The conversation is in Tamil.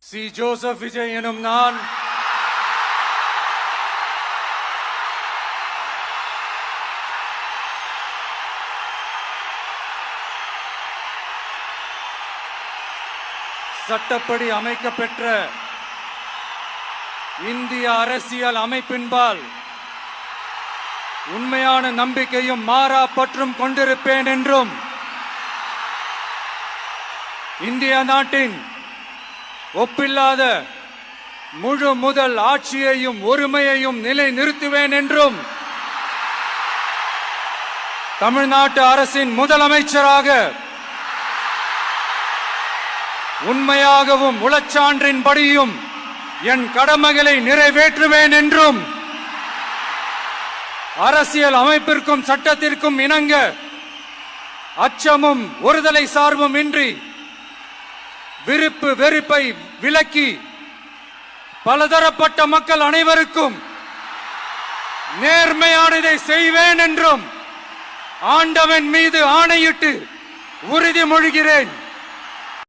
சி. ஜோசப் விஜய் எனும் நான் சட்டப்படி அமைக்கப்பெற்ற இந்திய அரசியல் அமைப்பின்பால் உண்மையான நம்பிக்கையும் மாறா பற்றும் கொண்டிருப்பேன் என்றும் இந்திய நாட்டின் ஒப்பில்லாத முழு முதல் ஆட்சியையும் ஒருமையையும் நிலை நிறுத்துவேன் என்றும் தமிழ்நாட்டு அரசின் முதலமைச்சராக உண்மையாகவும் உளச்சான்றின்படியும் என் கடமைகளை நிறைவேற்றுவேன் என்றும் அரசியல் அமைப்பிற்கும் சட்டத்திற்கும் இணங்க அச்சமும் ஒருதலை சார்பும் இன்றி விருப்பு வெறுப்பை விலக்கி பலதரப்பட்ட மக்கள் அனைவருக்கும் நேர்மையானதை செய்வேன் என்றும் ஆண்டவன் மீது ஆணையிட்டு உறுதிமொழிகிறேன்.